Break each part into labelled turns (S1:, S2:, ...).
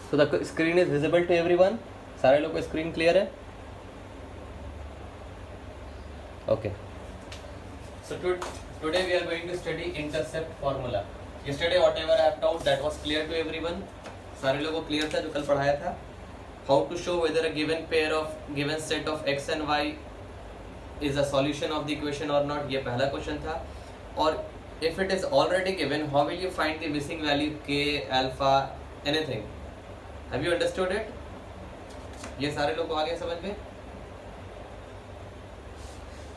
S1: So the screen is visible to everyone. सारे लोग को स्क्रीन क्लियर है? Okay. So today we are going to study intercept formula. Yesterday whatever I have taught that was clear to everyone. सारे लोगों को clear था जो कल पढ़ाया था. How to show whether a given pair of given set of x and y is a solution of the equation or not. ये पहला क्वेश्चन था. और if it is already given, how will you find the missing value k, alpha, anything? Have you understood it? ये सारे लोग को आ गया समझ में?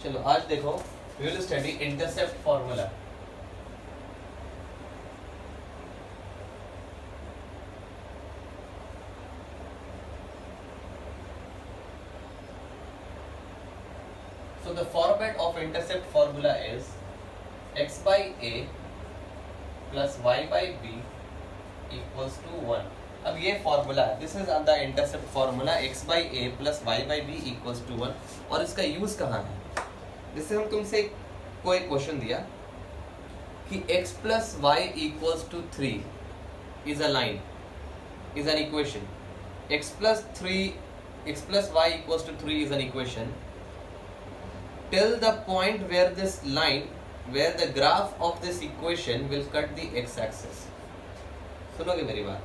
S1: चलो आज देखो, we will study intercept formula. So the format of intercept formula is x by a plus y by b equals to 1. अब ये फॉर्मूला है, this is the intercept formula x by a plus y by b equals to 1. और इसका use कहाँ है? जैसे हम तुमसे कोई क्वेश्चन दिया कि x plus y equals to 3 is a line, is an equation. x plus y equals to 3 is an equation till the point where this line, where the graph of this equation will cut the x-axis. सुनोगे मेरी बात?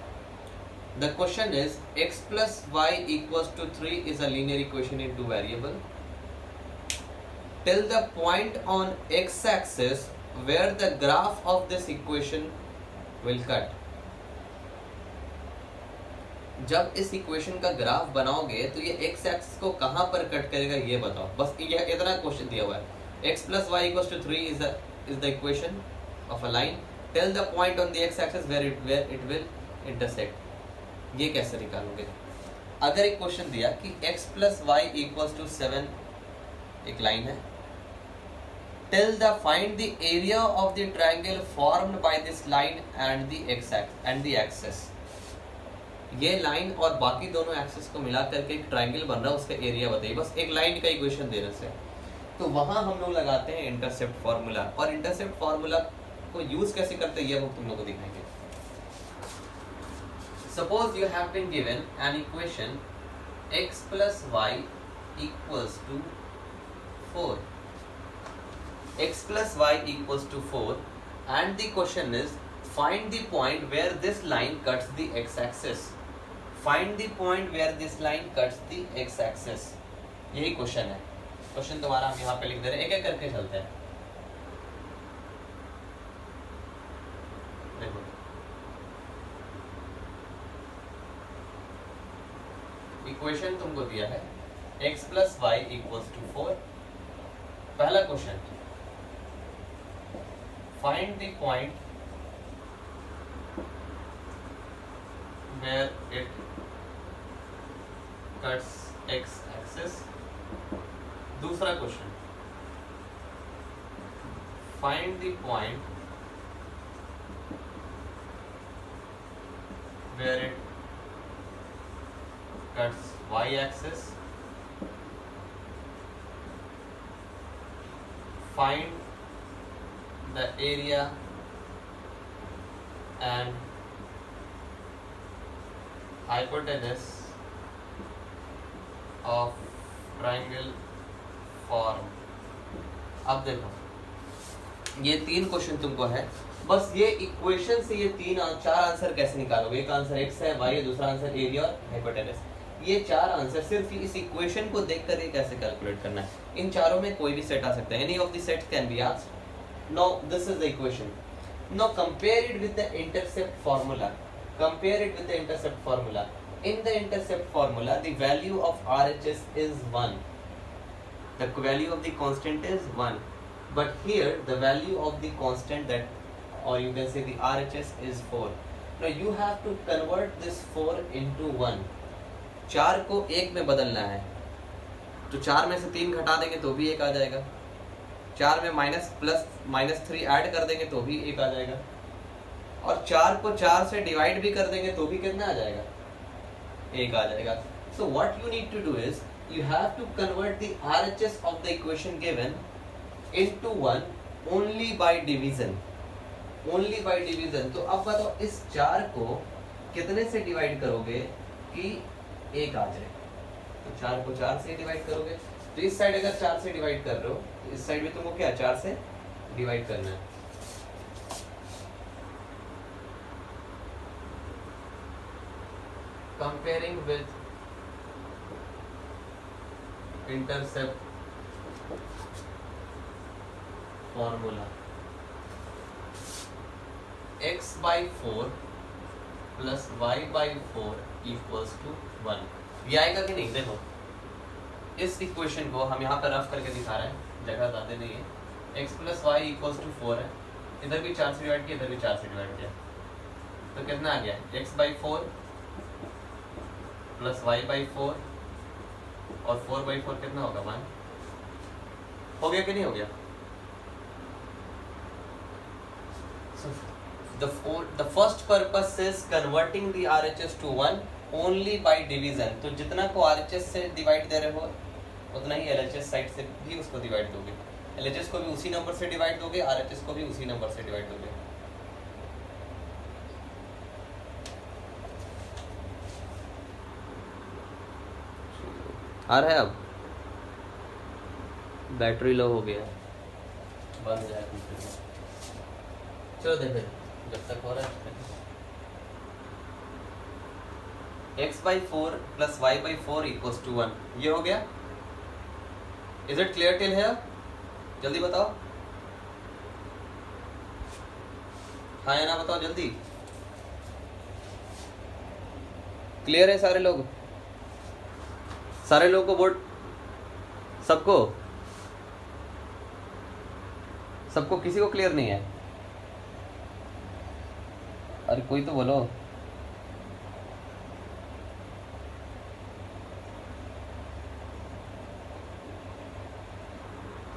S1: The question is x plus y equals to 3 is a linear equation in two variable till the point on x-axis where the graph of this equation will cut. जब इस equation का graph बनाओगे तो ये x axis को कहाँ पर cut करेगा ये बताओ. बस ये इतना क्वेश्चन दिया हुआ है. x plus y equals to 3 is the equation of a line till the point on the x axis where it will intersect. ये कैसे निकालोगे? अगर एक क्वेश्चन दिया कि x plus y equals to 7 एक लाइन है, till the find the area of the triangle formed by this line and the x axis and the axis. ये लाइन और बाकी दोनों एक्सिस को मिला करके एक ट्रायंगल बन रहा है, उसका एरिया बताइए. बस एक लाइन का इक्वेशन देने से तो वहां हम लोग लगाते हैं इंटरसेप्ट फार्मूला. और इंटरसेप्ट फार्मूला को यूज कैसे करते हैं ये हम तुम लोग को दिखाएंगे. Suppose you have been given an equation x plus y equals to 4. x plus y equals to 4 and the question is find the point where this line cuts the x-axis. Find the point where this line cuts the x-axis. यही question है. Question तुम्हारा हम यहाँ पे लिख दे रहे हैं, एक एक करके चलते हैं. देखो इक्वेशन तुमको दिया है x plus y equals to 4. पहला question, find the point where it cuts x axis. दूसरा question, find the point where it cuts y axis. Find the area and hypotenuse of triangle form. अब देखो ये तीन question तुमको है. बस ये इक्वेशन से ये चार आंसर कैसे निकालोगे. एक आंसर x है, y है, दूसरा आंसर एरिया और हाइपोटेनस. ये चार आंसर सिर्फ इस इक्वेशन को देखकर ये कैसे कैलकुलेट करना है. इन चारों में कोई भी सेट आ सकता है. Any of the sets can be asked. Now this is the equation. Now compare it with the intercept formula. Compare it with the intercept formula. In the intercept formula, the value of RHS is 1. The value of the constant is 1. But here, the value of the constant that, or you can say the RHS is 4. Now you have to convert this 4 into 1. 4 को 1 में बदलना है. तो 4 में से 3 घटा देंगे तो भी 1 आ जाएगा. 4 में -3 ऐड कर देंगे तो भी 1 आ जाएगा. और 4 को 4 से डिवाइड भी कर देंगे तो भी कितना आ जाएगा? 1 आ जाएगा. So what you need to do is you have to convert the RHS of the equation given into 1 only by division. only by division. तो अब बताओ इस 4 को कितने से डिवाइड करोगे कि 1 आ जाए? तो 4 को 4 से डिवाइड करोगे। तो इस साइड अगर 4 से डिवाइड कर रहे हो तो इस साइड भी तुमको क्या 4 से डिवाइड करना है। Comparing with intercept formula, x/4 plus y/4 equals to 1। ये आएगा कि नहीं? देखो इस इक्वेशन को हम यहाँ पर रफ करके दिखा रहे हैं, जगह ज़्यादा नहीं है। x plus y equals to 4 है, इधर भी 4 से डिवाइड किया, इधर भी 4 से डिवाइड किया, तो कितना आ गया? x/4 प्लस y/4 और 4/4 कितना होगा? 1। हो गया कि नहीं हो गया? The first purpose is converting the RHS to 1 only by division। तो जितना को RHS से डिवाइड दे रहे हो उतना ही LHS साइड से भी उसको डिवाइड दोगे। LHS को भी उसी नंबर से डिवाइड दोगे, RHS को भी उसी नंबर से डिवाइड दोगे। आ रहा है? अब बैटरी लो हो गया, बंद हो जाएगा। चलो देखो जब तक हो रहा है। x/4 plus y/4 equals to 1, ये हो गया। Is it clear till here? जल्दी बताओ, हाँ या ना बताओ जल्दी। क्लियर है सारे लोग? सारे लोगों को बोर्ड, सबको किसी को क्लियर नहीं है? अरे कोई तो बोलो।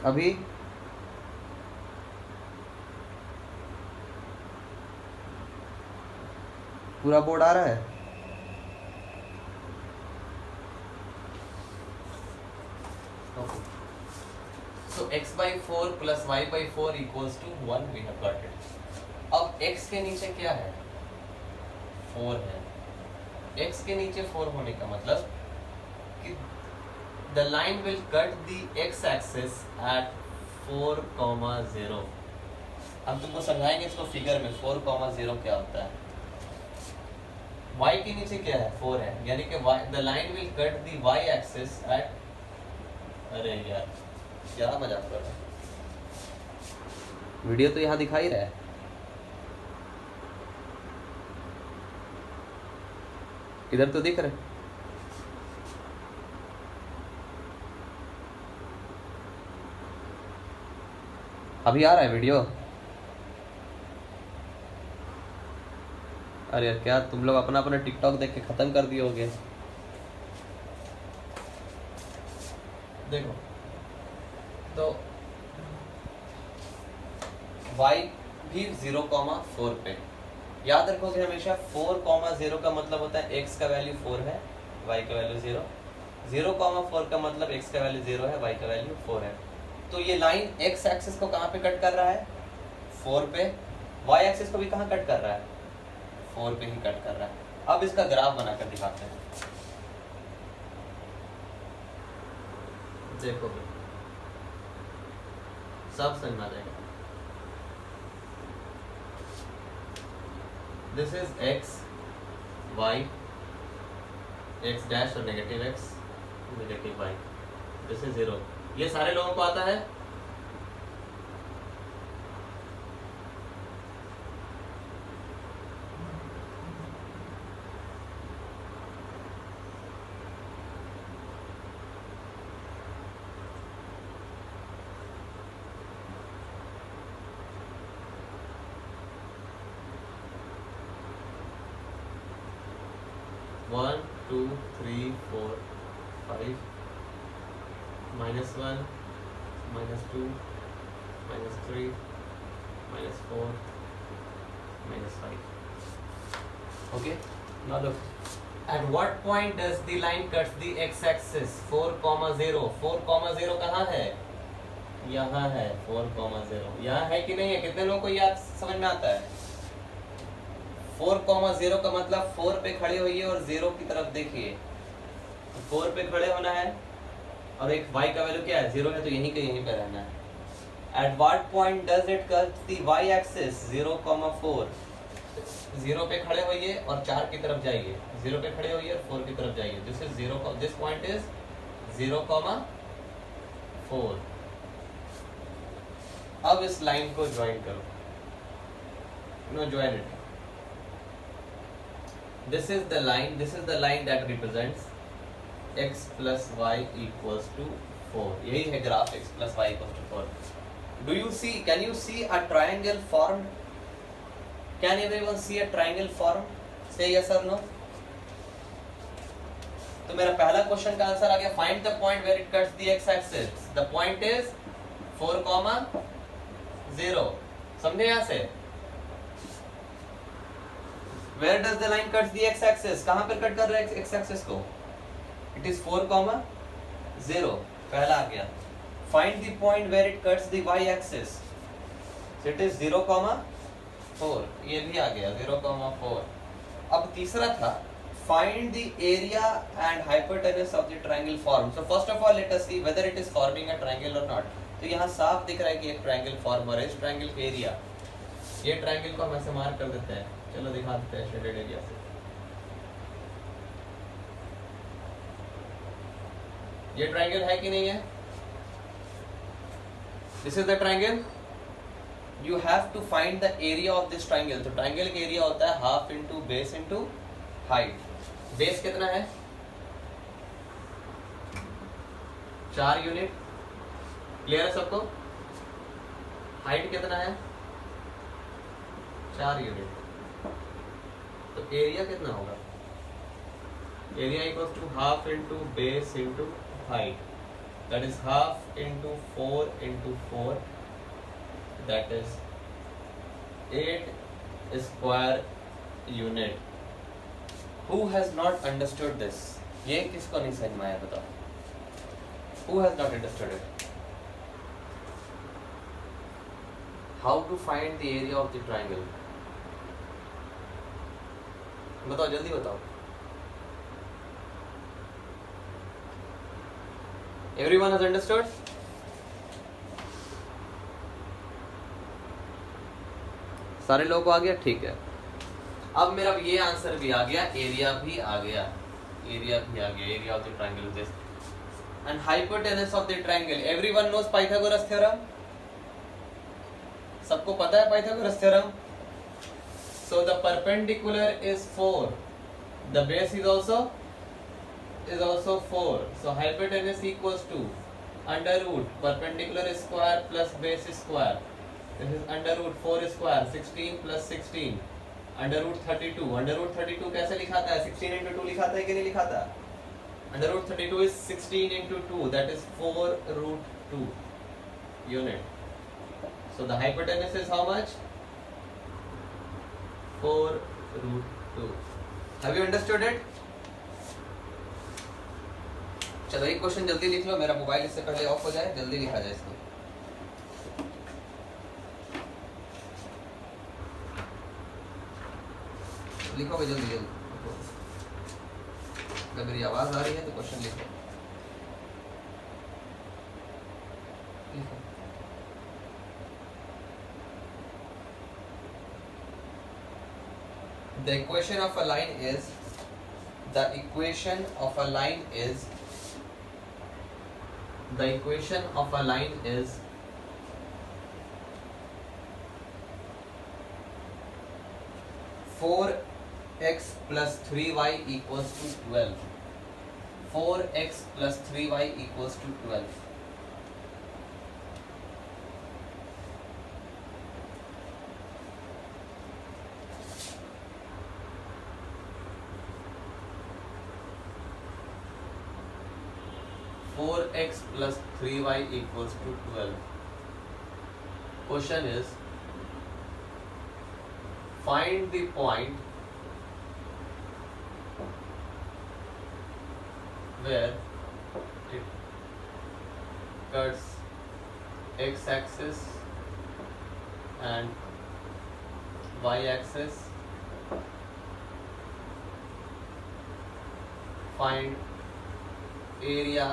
S1: अभी पूरा बोर्ड आ रहा है? So x/4 plus y/4 equals to 1 we have got it. अब x के नीचे क्या है? 4 है। x के नीचे 4 होने का मतलब कि the line will cut the x-axis at 4,0। हम तुमको समझाएंगे इसको फिगर में 4,0 क्या होता है। y के नीचे क्या है? 4 है, यानी कि the line will cut the y-axis at, अरे यार क्या मजाक कर रहा है, वीडियो तो यहाँ दिखा ही रहा है। इधर तो दिख रहा है। अभी आ रहा है वीडियो? अरे यार क्या तुम लोग अपना अपना टिकटॉक देख के खत्म कर दिए होगे। देखो तो y भी 0,4 पे, याद रखोगे हमेशा 4,0 का मतलब होता है x का वैल्यू 4 है, y का वैल्यू 0, 0,4 का मतलब x का वैल्यू 0 है, y का वैल्यू 4 है। तो ये लाइन x एक्सिस को कहाँ पे कट कर रहा है? 4 पे। y एक्सिस को भी कहाँ कट कर रहा है? 4 पे ही कट कर रहा है। अब इसका ग्राफ बनाकर दिखाते हैं। देखो सब समझ में आ जाएगा। This is x, y, x dash और negative x, negative y, this is 0। ये सारे लोगों को आता है? One two three four five, -1, -2, -3, -4, -5। Okay, now look, at what point does the line cuts the x-axis? 4,0। 4,0 कहाँ है? यहाँ है 4,0। यहाँ है कि नहीं है? कितने लोगों को याद समझ में आता है? 4,0 का मतलब 4 पे खड़े होइए और 0 की तरफ देखिए। तो 4 पे खड़े होना है और एक y का वैल्यू क्या है 0 है, तो यहीं के यहीं पे रहना है। At what point does it cut the y-axis 0,4? 0 पे खड़े होइए और 4 की तरफ जाइए, 0 पे खड़े होइए और 4 की तरफ जाइए। This is 0, this point is 0,4। अब इस लाइन को ज्वाइन करो, no join it. This is the line that represents x plus y equals to 4। यही है graph x plus y equals to 4। Can you see a triangle formed? Can everyone see a triangle formed? Say yes or no. तो मेरा पहला question का answer आ गया, find the point where it cuts the x-axis. The point is 4,0। समझे यहाँ से? Where does the line cuts the x-axis? कहाँ पर कट कर रहा है x-axis को? It is 4,0। पहला आ गया। Find the point where it cuts the y-axis. So it is 0,4। ये भी आ गया 0,4। अब तीसरा था find the area and hypotenuse of the triangle formed. So first of all let us see whether it is forming a triangle or not. तो यहाँ साफ दिख रहा है कि एक ट्रायंगल फॉर्म हो रहा है। इस ट्रायंगल का एरिया, ये ट्रायंगल को हम ऐसे मार्क कर देते हैं। चलो दिखा देते हैं शेडेड एरिया से। ये ट्रायंगल है कि नहीं है? This is the triangle. You have to find the area of this triangle. तो ट्रायंगल का एरिया होता है half into base into height. Base कितना है? 4 यूनिट। क्लियर है सबको? हाइट कितना है? 4 यूनिट। तो एरिया कितना होगा? Area equals to half into base into height. That is half into 4 into 4, that is 8 square unit. Who has not understood this? ये किसको नहीं समझ में आया बताओ? Who has not understood it? How to find the area of the triangle? बताओ, जल्दी बताओ। Everyone has understood? सारे लोगों को आ गया? ठीक है। अब मेरा ये आंसर भी आ गया, एरिया भी आ गया, area of the triangle this and hypotenuse of the triangle. Everyone knows Pythagoras theorem. सबको पता है Pythagoras theorem. So the perpendicular is 4, the base is also 4. So hypotenuse equals to under root perpendicular square plus base square. This is under root 4 square 16 plus 16 under root 32. Under root 32 कैसे लिखाता है? 16 into 2 लिखाता है कि नहीं लिखाता? Under root 32 is 16 into 2, that is 4 root 2 unit. So the hypotenuse is how much? 4 root 2. Have you understood it? चलो एक question जल्दी लिख लो, मेरा मोबाइल इससे पहले ऑफ हो जाए, जल्दी लिखा जाए इसको। लिखो भाई जल्दी जल्दी। अगर मेरी आवाज आ रही है तो क्वेश्चन लिखो। The equation of a line is 4x plus 3y equals to 12. 4x plus 3y equals to 12. x plus 3y equals to 12. Question is, find the point where it cuts x-axis and y-axis find area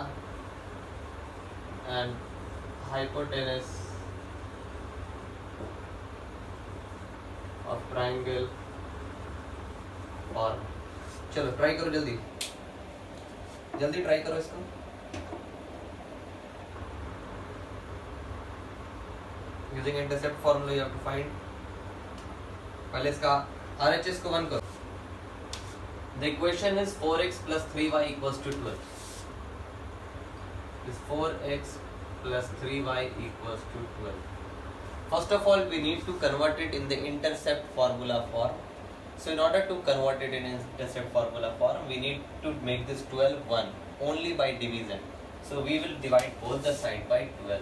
S1: and hypotenuse of triangle और चलो try करो, जल्दी जल्दी try करो इसको। Using intercept formula you have to find, पहले इसका RHS को 1 करो। The equation is 4x plus 3y equals to 12. Is 4x plus 3y equals to 12. First of all, we need to convert it in the intercept formula form. So in order to convert it in intercept formula form, we need to make this 12 1 only by division. So we will divide both the side by 12.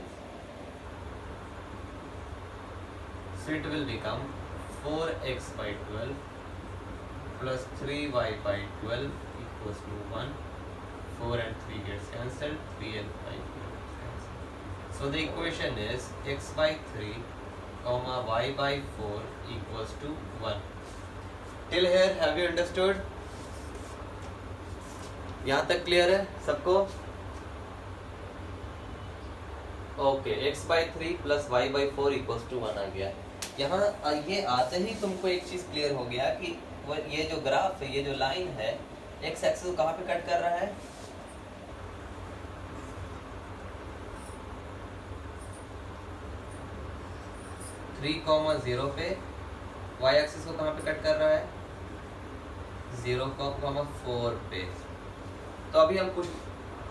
S1: So it will become 4x by 12 plus 3y by 12 equals to 1. 4 and 3 gets cancelled. 3 and 5 gets cancelled. So the equation is x by 3 comma y by 4 equals to 1. Till here have you understood? यहाँ तक clear है सबको? Okay, x by 3 plus y by 4 equals to 1 आ गया। यहाँ ये आते ही तुमको एक चीज क्लियर हो गया कि ये जो ग्राफ है, ये जो लाइन है, x एक्सिस को कहाँ पे कट कर रहा है? थ्री कॉमा 0 पे। y एक्सिस को कहाँ पे कट कर रहा है? 0,4 पे। तो अभी हम कुछ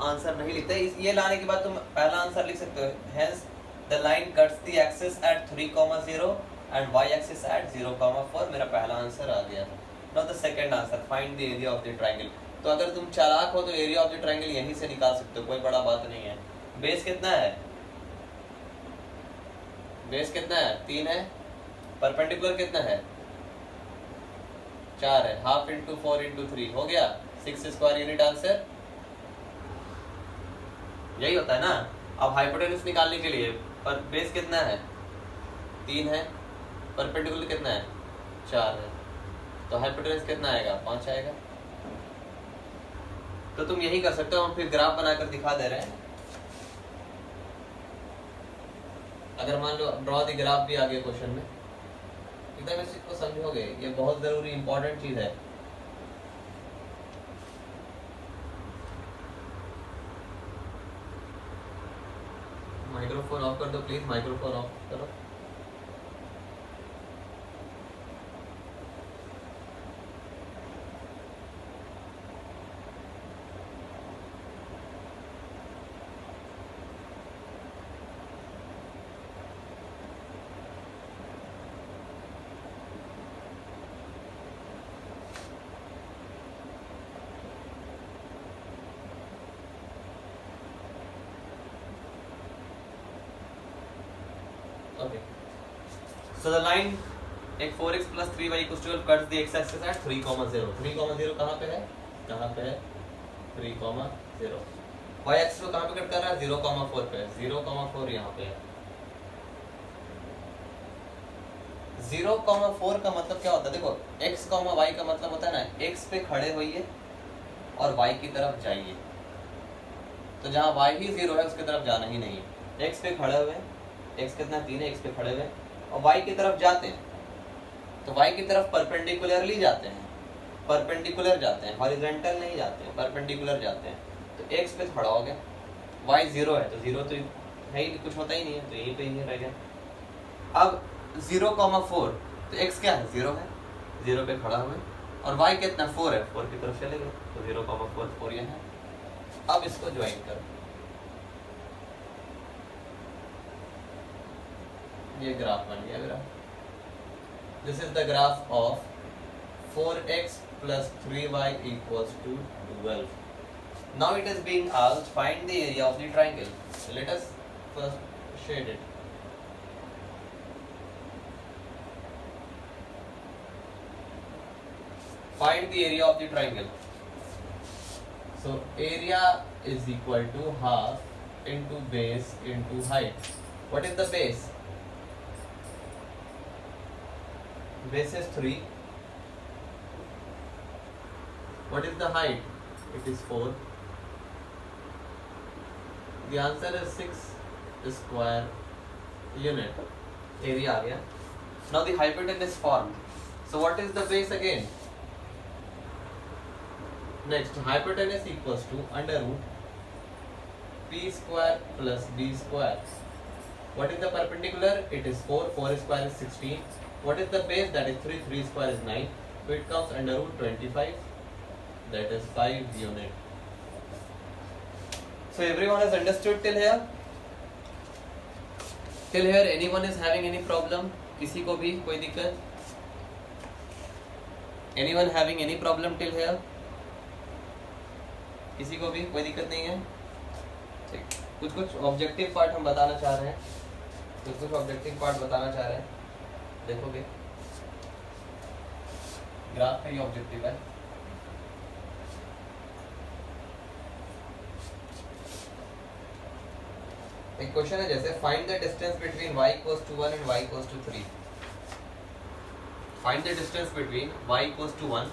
S1: आंसर नहीं लिखते, ये लाने के बाद तुम पहला आंसर लिख सकते हो। Hence the line cuts the axis at 3,0 and y axis at 0,4। मेरा पहला आंसर आ गया। Now the second answer, find the area of the triangle. तो अगर तुम चालाक हो तो एरिया ऑफ द ट्रायंगल यहीं से निकाल सकते हो, कोई बड़ा बात नहीं है। बेस कितना है? बेस कितना है? 3 है। परपेंडिकुलर कितना है? 4 है। हाफ इंटू 4 इंटू 3 हो गया 6 स्क्वायर यूनिट आंसर। यही होता है ना। अब हाइपोटेन्यूज निकालने के लिए पर बेस कितना है? 3 है। परपेंडिकुलर कितना है? 4 है। तो हाइपोटेन्यूज कितना आएगा? 5 आएगा। तो तुम यही कर सकते हो। हम फिर ग्राफ बनाकर दिखा दे रहे हैं। अगर मान लो ड्रॉ द ग्राफ भी आ गया क्वेश्चन में, एकदम इस चीज को समझोगे, ये बहुत जरूरी इंपॉर्टेंट चीज है। माइक्रोफोन ऑफ कर दो प्लीज, माइक्रोफोन ऑफ करो। Okay. So the line एक 4x plus 3y equals to 12 cuts the x axis at 3,0. 3,0 कहाँ पे है? कहाँ पे है? 3,0. y axis को कहाँ पे कट कर रहा है? 0,4 पे। 0,4 यहाँ पे है। 0,4 का मतलब क्या होता है? देखो x, y का मतलब होता है ना, x पे खड़े होइए और y की तरफ जाइए। तो जहाँ y ही 0 है उसकी तरफ जाना ही नहीं है। x पे खड़े हुए, x कितना 3 है, x पे खड़े हुए और y की तरफ जाते हैं, तो y की तरफ परपेंडिकुलरली जाते हैं, परपेंडिकुलर जाते हैं, हॉरिजॉन्टल नहीं जाते हैं, परपेंडिकुलर जाते हैं। तो x पे खड़ा हो गया, y 0 है तो 0 तो है ही, कुछ होता ही नहीं है, तो यहीं पे ही रह गया। अब 0,4 तो x क्या है? 0 है, 0 पे खड़ा हुए और y कितना 4 है, 4 की तरफ चले गए, तो 0,4 4 यहाँ है। अब इसको ज्वाइन करो, ये ग्राफ बन गया मेरा। This is the graph of 4x plus 3y equals to 12. Now it is being asked find the area of the triangle. So let us first shade it. Find the area of the triangle. So area is equal to half into base into height. What is the base? Base is 3 What is the height? It is 4. The answer is 6 square unit. Area आ गया. Now the hypotenuse formed. So what is the base again? Next, hypotenuse equals to under root p square plus b square. What is the perpendicular? It is 4. 4 square is 16. What is the base? That is 3. 3 square is 9. So it comes under root 25. That is 5 unit. So everyone has understood till here? Till here anyone is having any problem? किसी को भी कोई दिक्कत? Anyone having any problem till here? किसी को भी कोई दिक्कत नहीं है? ठीक. कुछ ऑब्जेक्टिव पार्ट हम बताना चाह रहे हैं. कुछ ऑब्जेक्टिव पार्ट बताना चाह रहे हैं. देखोगे? ग्राफ का ये ऑब्जेक्टिव है. एक क्वेश्चन है जैसे find the distance between y equals to 1 and y equals to 3. Find the distance between y equals to 1